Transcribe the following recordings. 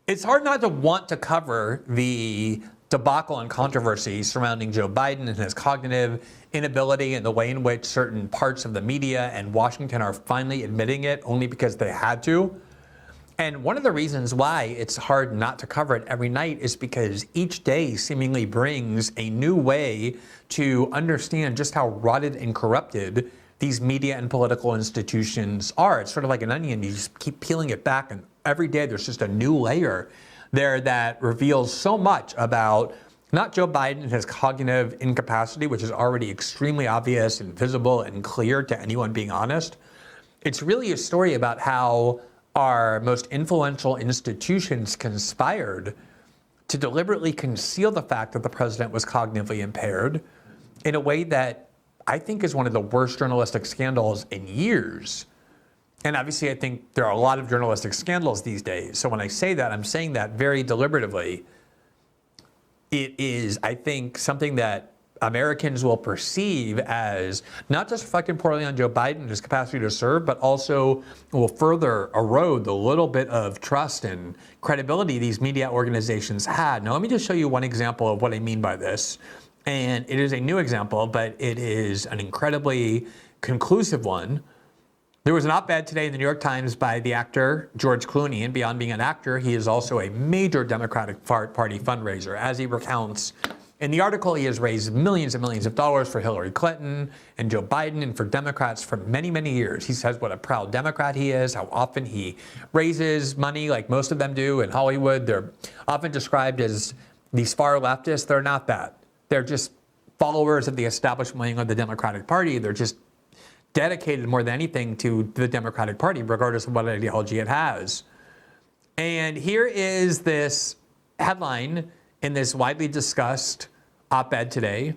It's hard not to want to cover the debacle and controversy surrounding Joe Biden and his cognitive inability and the way in which certain parts of the media and Washington are finally admitting it only because they had to. And one of the reasons why it's hard not to cover it every night is because each day seemingly brings a new way to understand just how rotted and corrupted these media and political institutions are. It's sort of like an onion. You just keep peeling it back, and every day there's just a new layer there that reveals so much about not Joe Biden and his cognitive incapacity, which is already extremely obvious and visible and clear to anyone being honest. It's really a story about how our most influential institutions conspired to deliberately conceal the fact that the president was cognitively impaired in a way that I think is one of the worst journalistic scandals in years. And obviously, I think there are a lot of journalistic scandals these days. So when I say that, I'm saying that very deliberatively. It is, I think, something that Americans will perceive as not just reflecting poorly on Joe Biden and his capacity to serve, but also will further erode the little bit of trust and credibility these media organizations had. Now, let me just show you one example of what I mean by this. And it is a new example, but it is an incredibly conclusive one. There was an op-ed today in the New York Times by the actor George Clooney, and beyond being an actor, he is also a major Democratic Party fundraiser. As he recounts in the article, he has raised millions and millions of dollars for Hillary Clinton and Joe Biden and for Democrats for many, many years. He says what a proud Democrat he is, how often he raises money like most of them do in Hollywood. They're often described as these far leftists. They're not that. They're just followers of the establishment wing of the Democratic Party. They're just dedicated more than anything to the Democratic Party, regardless of what ideology it has. And here is this headline in this widely discussed op-ed today.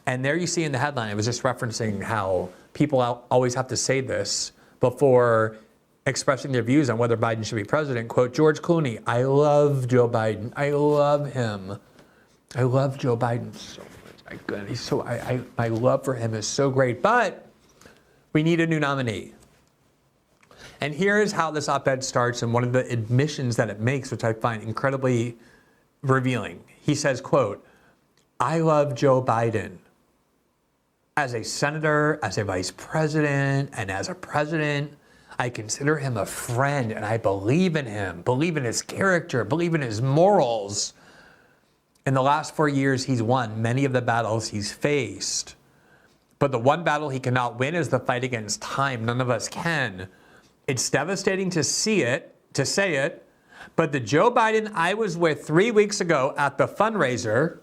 And there you see in the headline, I was just referencing how people always have to say this before expressing their views on whether Biden should be president. Quote, George Clooney, I love Joe Biden. I love him. I love Joe Biden so much. My love for him is so great, but we need a new nominee. And here's how this op-ed starts and one of the admissions that it makes, which I find incredibly revealing. He says, quote, I love Joe Biden. As a senator, as a vice president, and as a president, I consider him a friend and I believe in him, believe in his character, believe in his morals. In the last 4 years, he's won many of the battles he's faced. But the one battle he cannot win is the fight against time. None of us can. It's devastating to see it, to say it, but the Joe Biden I was with 3 weeks ago at the fundraiser,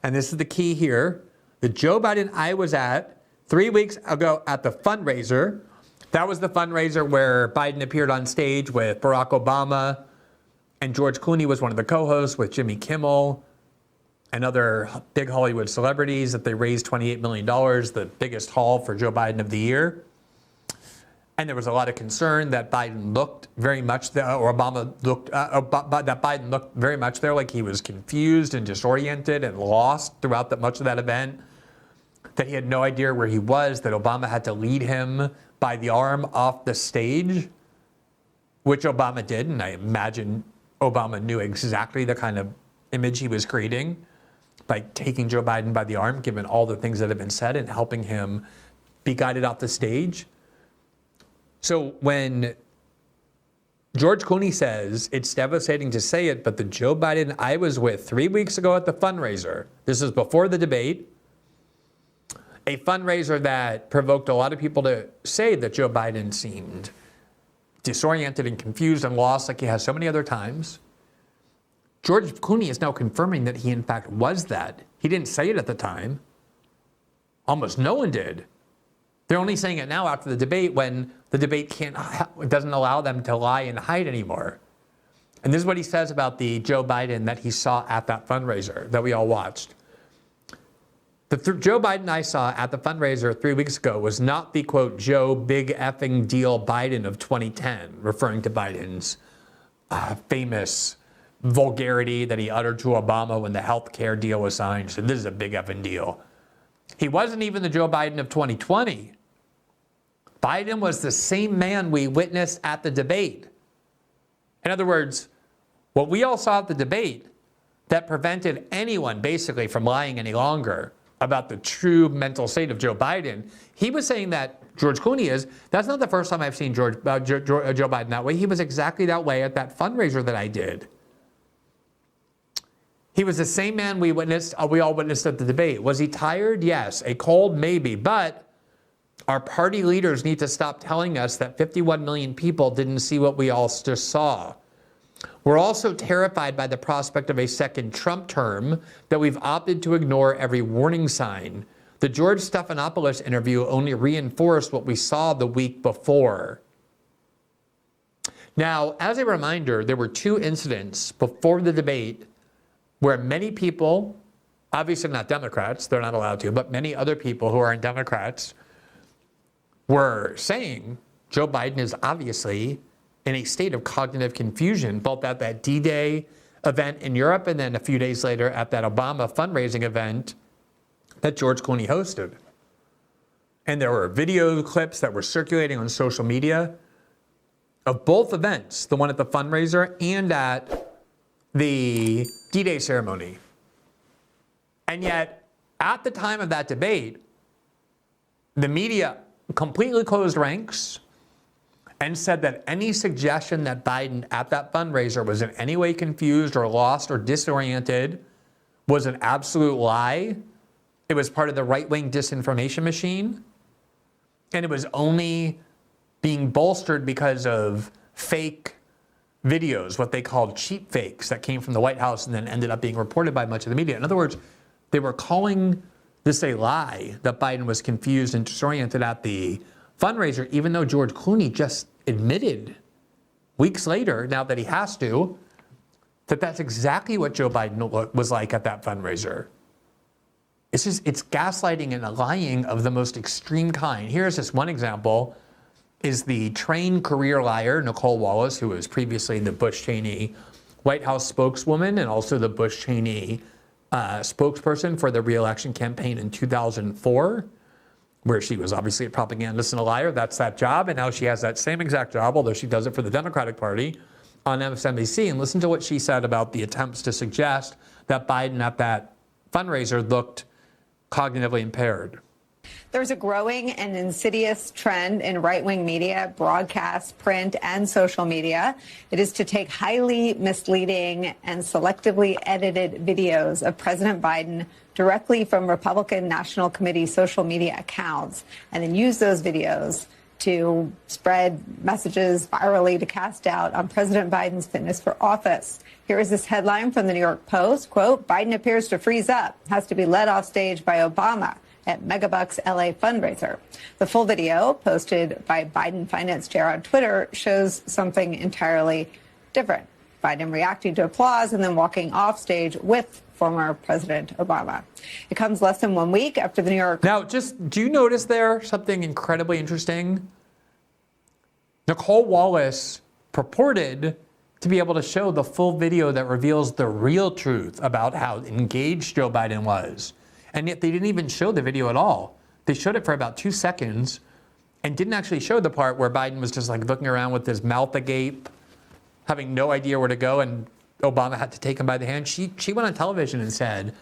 and this is the key here, the Joe Biden I was at 3 weeks ago at the fundraiser, that was the fundraiser where Biden appeared on stage with Barack Obama, and George Clooney was one of the co-hosts with Jimmy Kimmel and other big Hollywood celebrities, that they raised $28 million, the biggest haul for Joe Biden of the year. And there was a lot of concern that Biden looked very much there, or Obama looked, that Biden looked very much there, like he was confused and disoriented and lost throughout much of that event, that he had no idea where he was, that Obama had to lead him by the arm off the stage, which Obama did, and I imagine Obama knew exactly the kind of image he was creating by taking Joe Biden by the arm, given all the things that have been said, and helping him be guided off the stage. So when George Clooney says, it's devastating to say it, but the Joe Biden I was with 3 weeks ago at the fundraiser, this is before the debate, a fundraiser that provoked a lot of people to say that Joe Biden seemed disoriented and confused and lost like he has so many other times. George Clooney is now confirming that he, in fact, was that. He didn't say it at the time. Almost no one did. They're only saying it now after the debate, when the debate doesn't allow them to lie and hide anymore. And this is what he says about the Joe Biden that he saw at that fundraiser that we all watched. The Joe Biden I saw at the fundraiser 3 weeks ago was not the, quote, Joe big effing deal Biden of 2010, referring to Biden's famous vulgarity that he uttered to Obama when the health care deal was signed. So this is a big effing deal. He wasn't even the Joe Biden of 2020. Biden was the same man we witnessed at the debate. In other words, What we all saw at the debate that prevented anyone basically from lying any longer about the true mental state of Joe Biden, he was saying that George Clooney is. That's not the first time I've seen Joe Biden that way. He was exactly that way at that fundraiser that I did. He was the same man we all witnessed at the debate. Was he tired? Yes. A cold? Maybe. But our party leaders need to stop telling us that 51 million people didn't see what we all just saw. We're also terrified by the prospect of a second Trump term that we've opted to ignore every warning sign. The George Stephanopoulos interview only reinforced what we saw the week before. Now, as a reminder, there were two incidents before the debate where many people, obviously not Democrats, they're not allowed to, but many other people who aren't Democrats were saying Joe Biden is obviously in a state of cognitive confusion, both at that D-Day event in Europe and then a few days later at that Obama fundraising event that George Clooney hosted. And there were video clips that were circulating on social media of both events, the one at the fundraiser and at the D-Day ceremony. And yet, at the time of that debate, the media completely closed ranks and said that any suggestion that Biden at that fundraiser was in any way confused or lost or disoriented was an absolute lie. It was part of the right-wing disinformation machine. And it was only being bolstered because of fake videos, what they called cheap fakes that came from the White House and then ended up being reported by much of the media. In other words, they were calling this a lie that Biden was confused and disoriented at the fundraiser, even though George Clooney just admitted weeks later, now that he has to, that that's exactly what Joe Biden was like at that fundraiser. It's gaslighting and lying of the most extreme kind. Here's just one example, is the trained career liar, Nicole Wallace, who was previously the Bush-Cheney White House spokeswoman and also the Bush-Cheney spokesperson for the re-election campaign in 2004, where she was obviously a propagandist and a liar. That's that job. And now she has that same exact job, although she does it for the Democratic Party, on MSNBC. And listen to what she said about the attempts to suggest that Biden at that fundraiser looked cognitively impaired. There's a growing and insidious trend in right-wing media, broadcast, print, and social media. It is to take highly misleading and selectively edited videos of President Biden directly from Republican National Committee social media accounts and then use those videos to spread messages virally to cast doubt on President Biden's fitness for office. Here is this headline from the New York Post, quote, Biden appears to freeze up, has to be led off stage by Obama at Megabucks LA fundraiser. The full video posted by Biden finance chair on Twitter shows something entirely different. Biden reacting to applause and then walking off stage with former President Obama. It comes less than 1 week after the New York... Now, just do you notice there something incredibly interesting? Nicole Wallace purported to be able to show the full video that reveals the real truth about how engaged Joe Biden was. And yet they didn't even show the video at all. They showed it for about 2 seconds and didn't actually show the part where Biden was just like looking around with his mouth agape, having no idea where to go, and Obama had to take him by the hand. She went on television and said,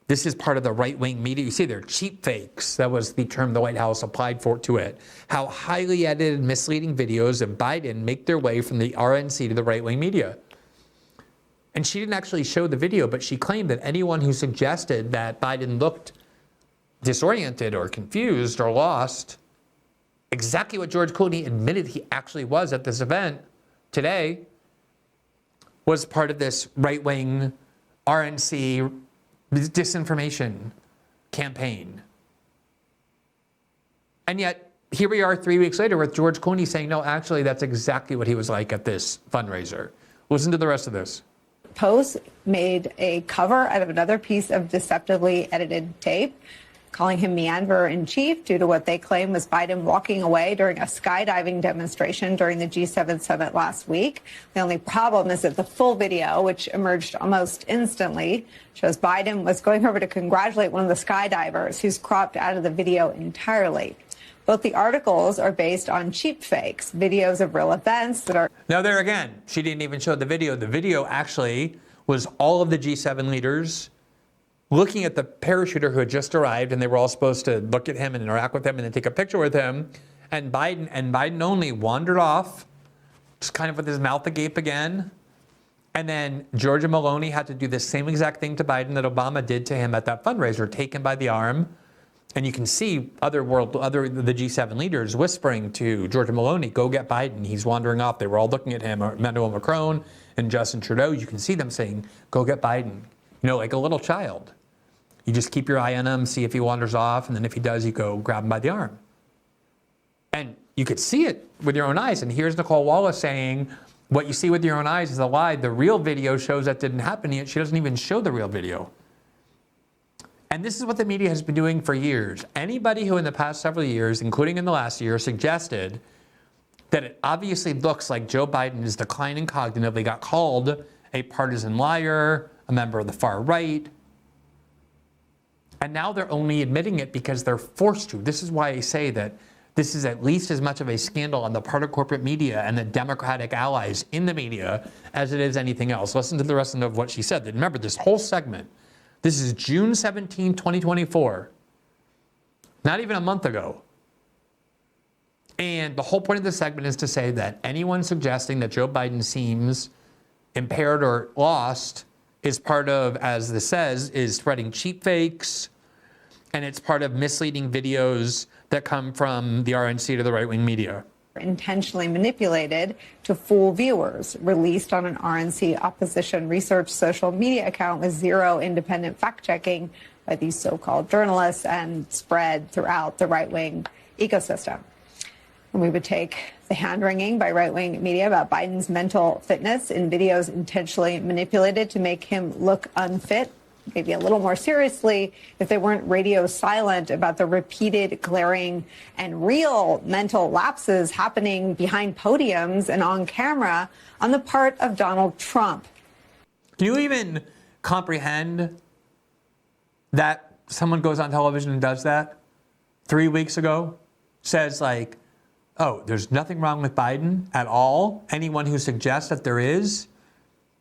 this is part of the right-wing media. You see, they're cheap fakes. That was the term the White House applied to it. How highly edited, misleading videos of Biden make their way from the RNC to the right-wing media. And she didn't actually show the video, but she claimed that anyone who suggested that Biden looked disoriented or confused or lost, exactly what George Clooney admitted he actually was at this event today, was part of this right-wing RNC disinformation campaign. And yet, here we are 3 weeks later with George Clooney saying, no, actually, that's exactly what he was like at this fundraiser. Listen to the rest of this. Post made a cover out of another piece of deceptively edited tape, calling him Meanderer-in-Chief due to what they claim was Biden walking away during a skydiving demonstration during the G7 summit last week. The only problem is that the full video, which emerged almost instantly, shows Biden was going over to congratulate one of the skydivers who's cropped out of the video entirely. Both the articles are based on cheap fakes, videos of real events that are... Now there again, she didn't even show the video. The video actually was all of the G7 leaders looking at the parachuter who had just arrived, and they were all supposed to look at him and interact with him and then take a picture with him. And Biden only wandered off, just kind of with his mouth agape again. And then Giorgia Meloni had to do the same exact thing to Biden that Obama did to him at that fundraiser, take him by the arm. And you can see the G7 leaders whispering to Giorgia Meloni, go get Biden. He's wandering off. They were all looking at him, Emmanuel Macron and Justin Trudeau. You can see them saying, go get Biden. You know, like a little child. You just keep your eye on him, see if he wanders off, and then if he does, you go grab him by the arm. And you could see it with your own eyes. And here's Nicole Wallace saying, what you see with your own eyes is a lie. The real video shows that didn't happen yet. She doesn't even show the real video. And this is what the media has been doing for years. Anybody who in the past several years, including in the last year, suggested that it obviously looks like Joe Biden is declining cognitively, got called a partisan liar, a member of the far right. And now they're only admitting it because they're forced to. This is why I say that this is at least as much of a scandal on the part of corporate media and the Democratic allies in the media as it is anything else. Listen to the rest of what she said. Remember, this whole segment, this is June 17, 2024, not even a month ago. And the whole point of this segment is to say that anyone suggesting that Joe Biden seems impaired or lost is part of, as this says, is spreading cheap fakes, and it's part of misleading videos that come from the RNC to the right-wing media. Intentionally manipulated to fool viewers, released on an RNC opposition research social media account with zero independent fact-checking by these so-called journalists and spread throughout the right-wing ecosystem. And we would take the hand-wringing by right-wing media about Biden's mental fitness in videos intentionally manipulated to make him look unfit, maybe a little more seriously if they weren't radio silent about the repeated glaring and real mental lapses happening behind podiums and on camera on the part of Donald Trump. Can you even comprehend that someone goes on television and does that 3 weeks ago, says like, oh, there's nothing wrong with Biden at all. Anyone who suggests that there is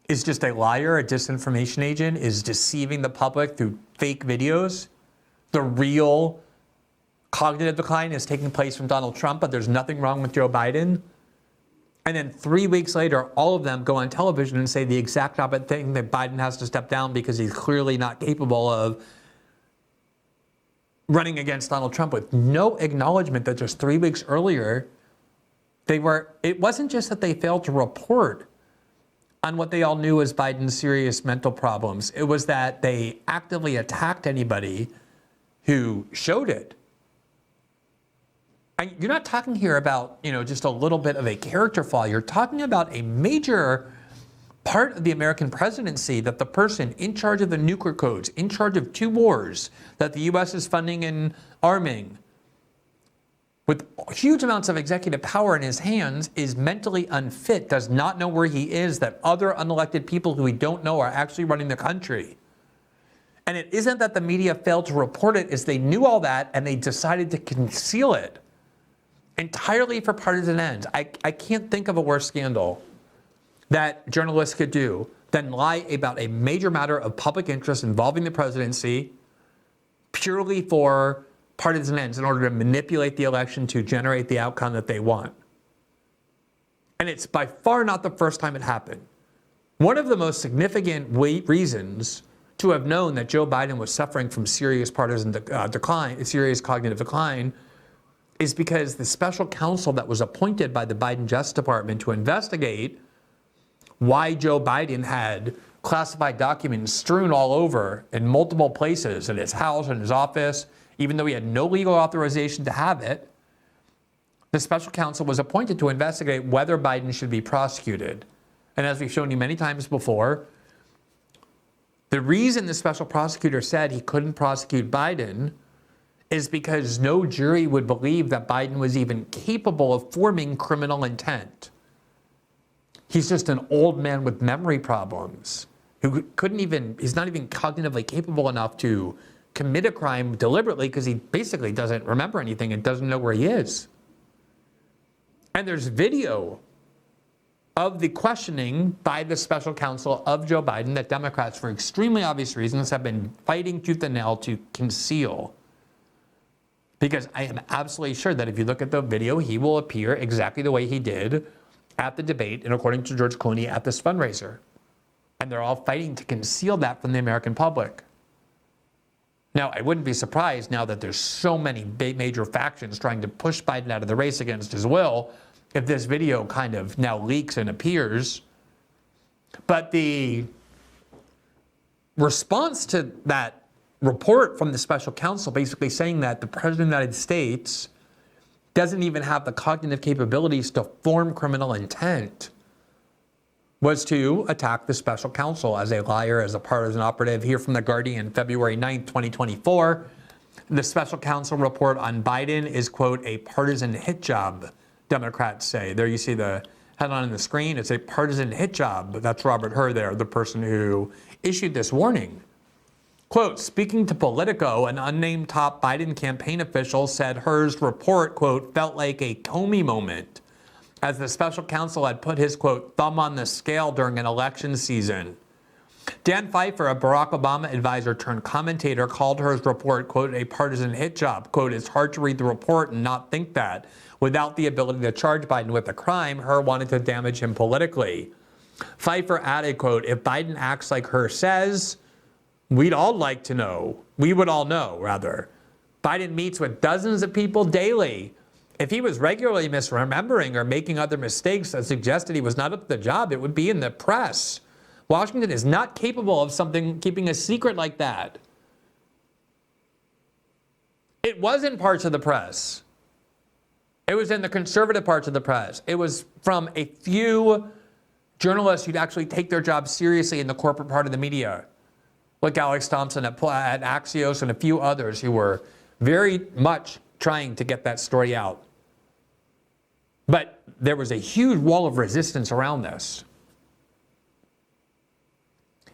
just a liar, a disinformation agent, is deceiving the public through fake videos. The real cognitive decline is taking place from Donald Trump, but there's nothing wrong with Joe Biden. And then 3 weeks later, all of them go on television and say the exact opposite thing, that Biden has to step down because he's clearly not capable of running against Donald Trump, with no acknowledgement that just 3 weeks earlier, it wasn't just that they failed to report on what they all knew as Biden's serious mental problems. It was that they actively attacked anybody who showed it. And you're not talking here about, just a little bit of a character flaw. You're talking about a major part of the American presidency, that the person in charge of the nuclear codes, in charge of 2 wars that the U.S. is funding and arming, with huge amounts of executive power in his hands, is mentally unfit, does not know where he is, that other unelected people who we don't know are actually running the country. And it isn't that the media failed to report it, it's they knew all that and they decided to conceal it entirely for partisan ends. I can't think of a worse scandal that journalists could do than lie about a major matter of public interest involving the presidency purely for partisan ends in order to manipulate the election to generate the outcome that they want. And it's by far not the first time it happened. One of the most significant reasons to have known that Joe Biden was suffering from serious partisan decline, serious cognitive decline, is because the special counsel that was appointed by the Biden Justice Department to investigate why Joe Biden had classified documents strewn all over in multiple places, in his house, in his office, even though he had no legal authorization to have it, the special counsel was appointed to investigate whether Biden should be prosecuted. And as we've shown you many times before, the reason the special prosecutor said he couldn't prosecute Biden is because no jury would believe that Biden was even capable of forming criminal intent. He's just an old man with memory problems who he's not even cognitively capable enough to commit a crime deliberately because he basically doesn't remember anything and doesn't know where he is. And there's video of the questioning by the special counsel of Joe Biden that Democrats, for extremely obvious reasons, have been fighting tooth and nail to conceal. Because I am absolutely sure that if you look at the video, he will appear exactly the way he did at the debate and according to George Clooney at this fundraiser. And they're all fighting to conceal that from the American public. Now, I wouldn't be surprised now that there's so many major factions trying to push Biden out of the race against his will, if this video kind of now leaks and appears. But the response to that report from the special counsel basically saying that the President of the United States doesn't even have the cognitive capabilities to form criminal intent was to attack the special counsel as a liar, as a partisan operative. Here from The Guardian, February 9th, 2024. The special counsel report on Biden is, quote, a partisan hit job, Democrats say. There you see the headline on the screen. It's a partisan hit job. That's Robert Hur there, the person who issued this warning. Quote, speaking to Politico, an unnamed top Biden campaign official said Hur's report, quote, felt like a Comey moment, as the special counsel had put his, quote, thumb on the scale during an election season. Dan Pfeiffer, a Barack Obama advisor turned commentator, called Hur's report, quote, a partisan hit job. Quote, it's hard to read the report and not think that. Without the ability to charge Biden with a crime, Hur wanted to damage him politically. Pfeiffer added, quote, if Biden acts like Hur says, we'd all like to know. We would all know, rather. Biden meets with dozens of people daily. If he was regularly misremembering or making other mistakes that suggested he was not up to the job, it would be in the press. Washington is not capable of keeping a secret like that. It was in parts of the press. It was in the conservative parts of the press. It was from a few journalists who'd actually take their job seriously in the corporate part of the media, like Alex Thompson at Axios and a few others who were very much trying to get that story out. But there was a huge wall of resistance around this.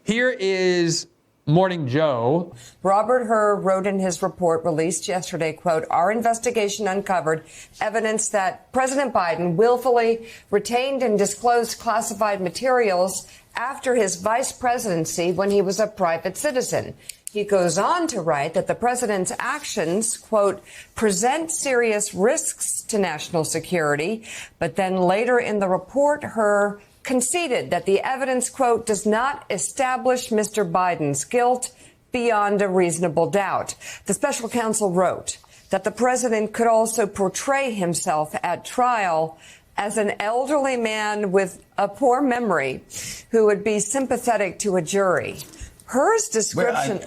Here is Morning Joe. Robert Hur wrote in his report released yesterday, quote, our investigation uncovered evidence that President Biden willfully retained and disclosed classified materials after his vice presidency when he was a private citizen. He goes on to write that the president's actions, quote, present serious risks to national security. But then later in the report, Hur conceded that the evidence, quote, does not establish Mr. Biden's guilt beyond a reasonable doubt. The special counsel wrote that the president could also portray himself at trial as an elderly man with a poor memory who would be sympathetic to a jury. Hur's description...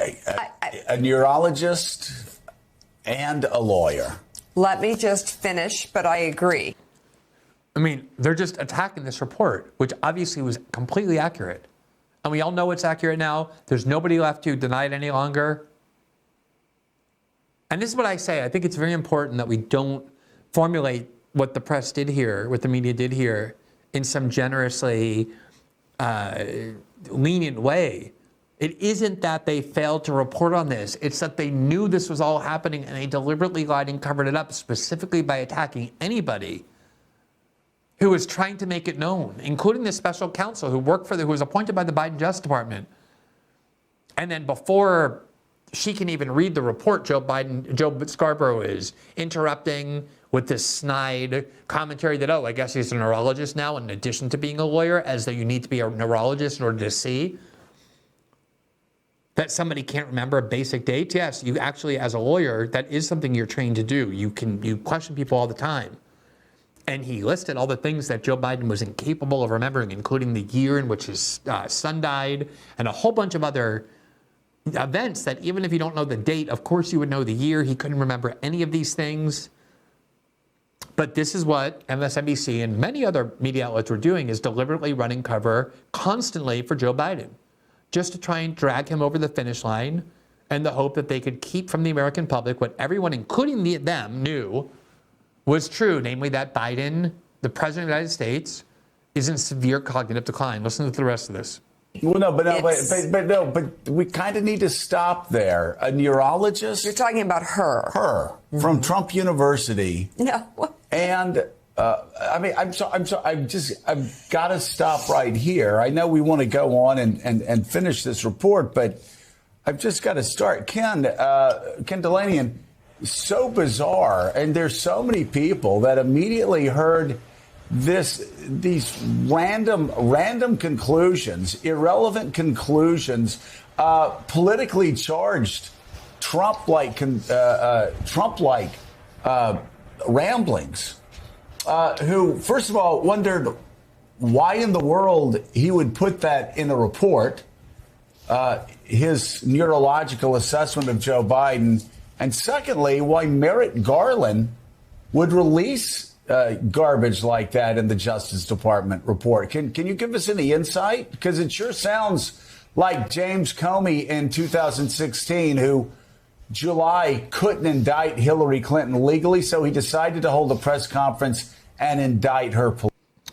A neurologist and a lawyer. Let me just finish, but I agree. I mean, they're just attacking this report, which obviously was completely accurate. And we all know it's accurate now. There's nobody left to deny it any longer. And this is what I say. I think it's very important that we don't formulate what the press did here, what the media did here, in some generously lenient way. It isn't that they failed to report on this. It's that they knew this was all happening and they deliberately lied and covered it up, specifically by attacking anybody who was trying to make it known, including the special counsel who was appointed by the Biden Justice Department. And then before she can even read the report, Joe Scarborough is interrupting with this snide commentary that, oh, I guess he's a neurologist now in addition to being a lawyer, as though you need to be a neurologist in order to see that somebody can't remember basic dates. Yes, you actually, as a lawyer, that is something you're trained to do. You question people all the time. And he listed all the things that Joe Biden was incapable of remembering, including the year in which his son died and a whole bunch of other events that even if you don't know the date, of course you would know the year. He couldn't remember any of these things. But this is what MSNBC and many other media outlets were doing, is deliberately running cover constantly for Joe Biden, just to try and drag him over the finish line in the hope that they could keep from the American public what everyone, including them, knew was true, namely that Biden, the President of the United States, is in severe cognitive decline. Listen to the rest of this. Well, but we kind of need to stop there. A neurologist. You're talking about her. Her from Trump University. No. And I've got to stop right here. I know we want to go on and finish this report, but I've just got to start. Ken Delaney, so bizarre, and there's so many people that immediately heard these random conclusions, irrelevant conclusions, politically charged, Trump-like ramblings. Who, first of all, wondered why in the world he would put that in a report, his neurological assessment of Joe Biden, and secondly, why Merrick Garland would release garbage like that in the Justice Department report. Can you give us any insight? Because it sure sounds like James Comey in 2016, who July couldn't indict Hillary Clinton legally, so he decided to hold a press conference and indict her.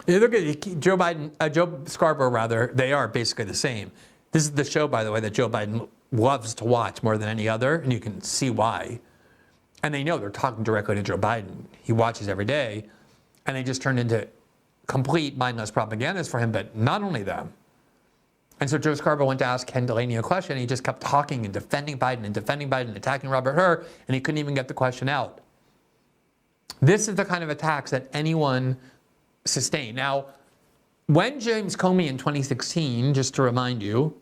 Look at Joe Biden, Joe Scarborough, rather. They are basically the same. This is the show, by the way, that Joe Biden loves to watch more than any other, and you can see why. And they know they're talking directly to Joe Biden. He watches every day, and they just turned into complete mindless propagandists for him, but not only them. And so Joe Scarborough went to ask Ken Delaney a question, and he just kept talking and defending Biden, attacking Robert Hur, and he couldn't even get the question out. This is the kind of attacks that anyone sustained. Now, when James Comey in 2016, just to remind you,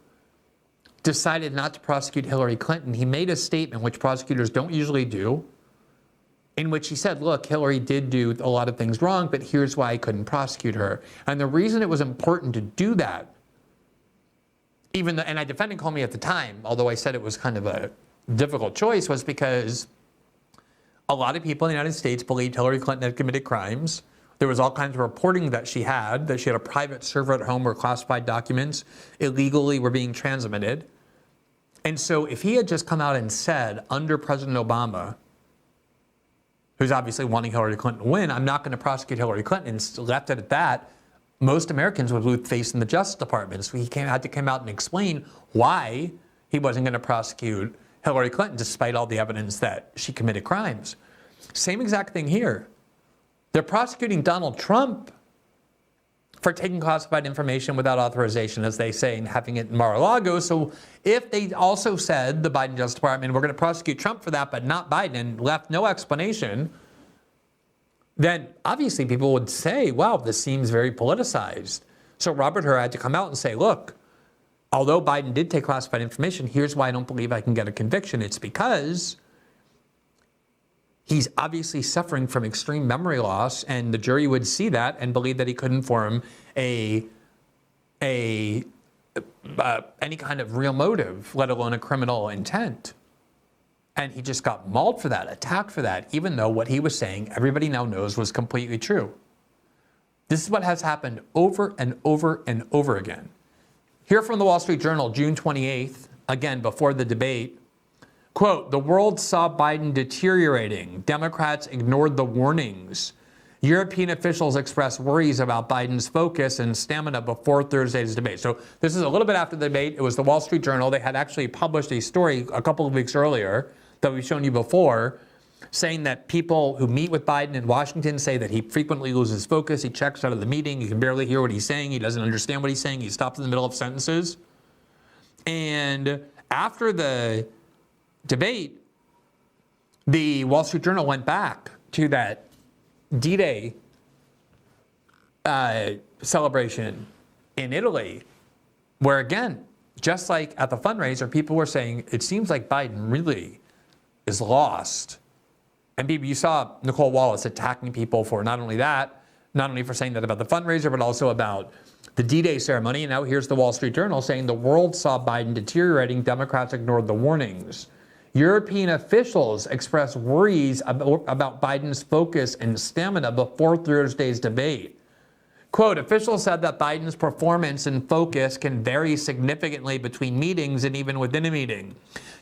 decided not to prosecute Hillary Clinton, he made a statement, which prosecutors don't usually do, in which he said, look, Hillary did do a lot of things wrong, but here's why I couldn't prosecute her. And the reason it was important to do that, and I defended Comey at the time, although I said it was kind of a difficult choice, was because a lot of people in the United States believed Hillary Clinton had committed crimes. There was all kinds of reporting that she had a private server at home where classified documents illegally were being transmitted. And so if he had just come out and said, under President Obama, who's obviously wanting Hillary Clinton to win, I'm not going to prosecute Hillary Clinton, and left it at that, most Americans would lose faith in the Justice Department. So he had to come out and explain why he wasn't going to prosecute Hillary Clinton, despite all the evidence that she committed crimes. Same exact thing here. They're prosecuting Donald Trump for taking classified information without authorization, as they say, and having it in Mar-a-Lago. So if they also said, the Biden Justice Department, we're going to prosecute Trump for that, but not Biden, and left no explanation, then obviously people would say, wow, this seems very politicized. So Robert Hur had to come out and say, look, although Biden did take classified information, here's why I don't believe I can get a conviction. It's because he's obviously suffering from extreme memory loss, and the jury would see that and believe that he couldn't form any kind of real motive, let alone a criminal intent. And he just got mauled for that, attacked for that, even though what he was saying, everybody now knows was completely true. This is what has happened over and over and over again. Here from the Wall Street Journal, June 28th, again, before the debate, quote, the world saw Biden deteriorating. Democrats ignored the warnings. European officials expressed worries about Biden's focus and stamina before Thursday's debate. So this is a little bit after the debate. It was the Wall Street Journal. They had actually published a story a couple of weeks earlier that we've shown you before, saying that people who meet with Biden in Washington say that he frequently loses focus. He checks out of the meeting. You can barely hear what he's saying. He doesn't understand what he's saying. He stops in the middle of sentences. And after the debate, the Wall Street Journal went back to that D-Day celebration in Italy, where again, just like at the fundraiser, people were saying, it seems like Biden really is lost. And you saw Nicole Wallace attacking people for not only that, not only for saying that about the fundraiser, but also about the D-Day ceremony. And now here's the Wall Street Journal saying the world saw Biden deteriorating. Democrats ignored the warnings. European officials expressed worries about Biden's focus and stamina before Thursday's debate. Quote, officials said that Biden's performance and focus can vary significantly between meetings and even within a meeting.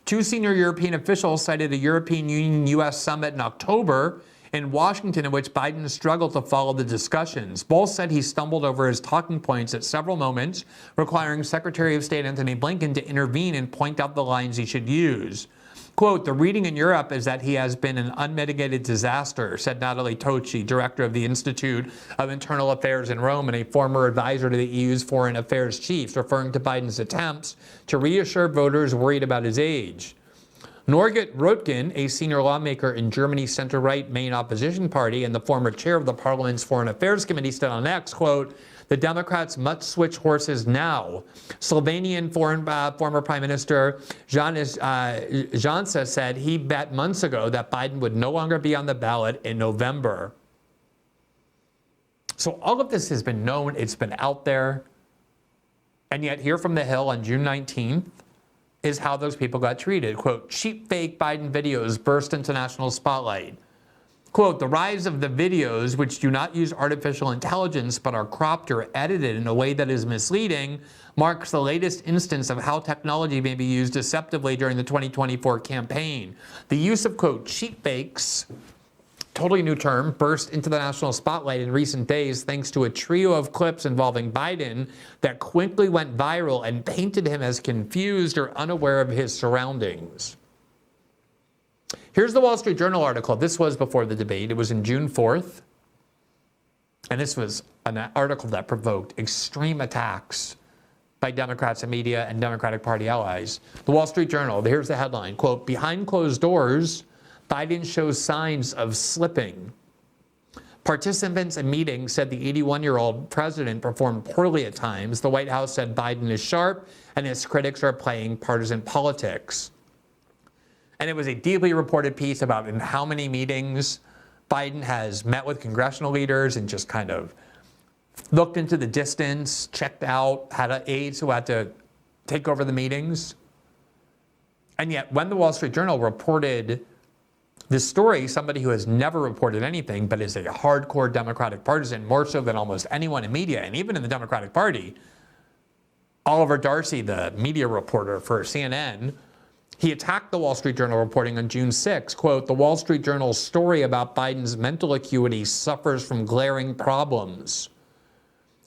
Two senior European officials cited a European Union-U.S. summit in October in Washington in which Biden struggled to follow the discussions. Both said he stumbled over his talking points at several moments, requiring Secretary of State Antony Blinken to intervene and point out the lines he should use. Quote, the reading in Europe is that he has been an unmitigated disaster, said Natalie Tocci, director of the Institute of Internal Affairs in Rome and a former advisor to the EU's foreign affairs chiefs, referring to Biden's attempts to reassure voters worried about his age. Norgit Röttgen, a senior lawmaker in Germany's center-right main opposition party and the former chair of the parliament's Foreign Affairs Committee, said on X, quote, the Democrats must switch horses now. Slovenian former Prime Minister Janša said he bet months ago that Biden would no longer be on the ballot in November. So all of this has been known. It's been out there. And yet here from the Hill on June 19th is how those people got treated. Quote, cheap fake Biden videos burst into national spotlight. Quote, the rise of the videos, which do not use artificial intelligence but are cropped or edited in a way that is misleading, marks the latest instance of how technology may be used deceptively during the 2024 campaign. The use of, quote, cheap fakes, totally new term, burst into the national spotlight in recent days thanks to a trio of clips involving Biden that quickly went viral and painted him as confused or unaware of his surroundings. Here's the Wall Street Journal article. This was before the debate. It was in June 4th. And this was an article that provoked extreme attacks by Democrats and media and Democratic Party allies. The Wall Street Journal, here's the headline, quote, behind closed doors, Biden shows signs of slipping. Participants in meetings said the 81-year-old president performed poorly at times. The White House said Biden is sharp and his critics are playing partisan politics. And it was a deeply reported piece about in how many meetings Biden has met with congressional leaders and just kind of looked into the distance, checked out, had aides who had to take over the meetings. And yet when the Wall Street Journal reported this story, somebody who has never reported anything but is a hardcore Democratic partisan, more so than almost anyone in media, and even in the Democratic Party, Oliver Darcy, the media reporter for CNN, he attacked the Wall Street Journal reporting on June 6, quote, the Wall Street Journal's story about Biden's mental acuity suffers from glaring problems.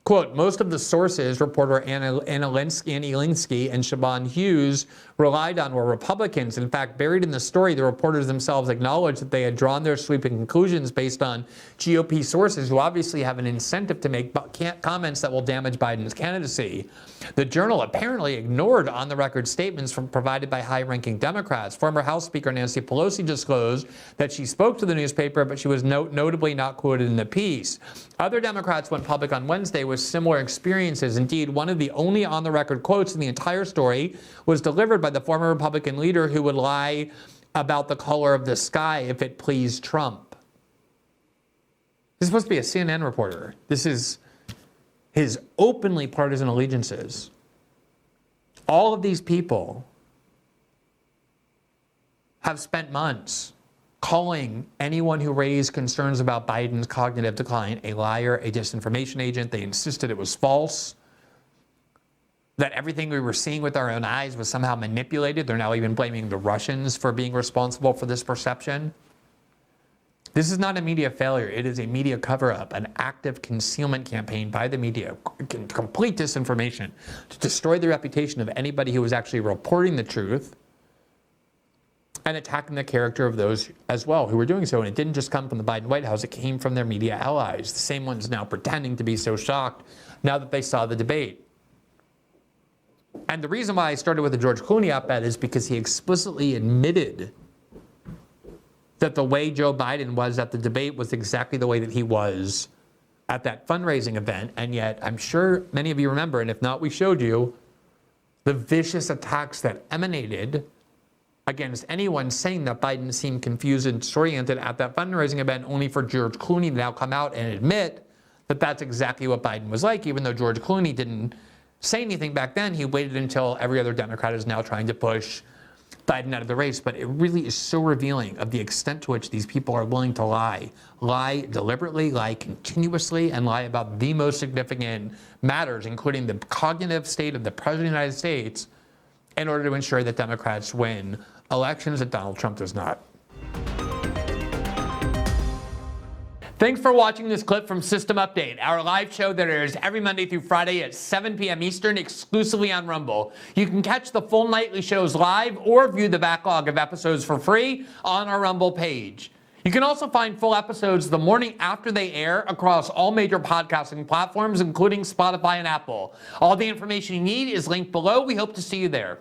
Quote, most of the sources, reporter Annie Linsky and Siobhan Hughes relied on were Republicans. In fact, buried in the story, the reporters themselves acknowledged that they had drawn their sweeping conclusions based on GOP sources who obviously have an incentive to make comments that will damage Biden's candidacy. The Journal apparently ignored on-the-record statements provided by high-ranking Democrats. Former House Speaker Nancy Pelosi disclosed that she spoke to the newspaper, but she was notably not quoted in the piece. Other Democrats went public on Wednesday with similar experiences. Indeed, one of the only on-the-record quotes in the entire story was delivered by the former Republican leader who would lie about the color of the sky if it pleased Trump. This is supposed to be a CNN reporter. This is his openly partisan allegiances. All of these people have spent months calling anyone who raised concerns about Biden's cognitive decline a liar, a disinformation agent. They insisted it was false, that everything we were seeing with our own eyes was somehow manipulated. They're now even blaming the Russians for being responsible for this perception. This is not a media failure. It is a media cover-up, an active concealment campaign by the media, complete disinformation to destroy the reputation of anybody who was actually reporting the truth and attacking the character of those as well who were doing so. And it didn't just come from the Biden White House. It came from their media allies, the same ones now pretending to be so shocked now that they saw the debate. And the reason why I started with the George Clooney op-ed is because he explicitly admitted that the way Joe Biden was at the debate was exactly the way that he was at that fundraising event. And yet, I'm sure many of you remember, and if not, we showed you, the vicious attacks that emanated against anyone saying that Biden seemed confused and disoriented at that fundraising event, only for George Clooney to now come out and admit that that's exactly what Biden was like, even though George Clooney didn't say anything back then. He waited until every other Democrat is now trying to push Biden out of the race. But it really is so revealing of the extent to which these people are willing to lie deliberately, lie continuously, and lie about the most significant matters, including the cognitive state of the President of the United States, in order to ensure that Democrats win elections that Donald Trump does not. Thanks for watching this clip from System Update, our live show that airs every Monday through Friday at 7 p.m. Eastern exclusively on Rumble. You can catch the full nightly shows live or view the backlog of episodes for free on our Rumble page. You can also find full episodes the morning after they air across all major podcasting platforms, including Spotify and Apple. All the information you need is linked below. We hope to see you there.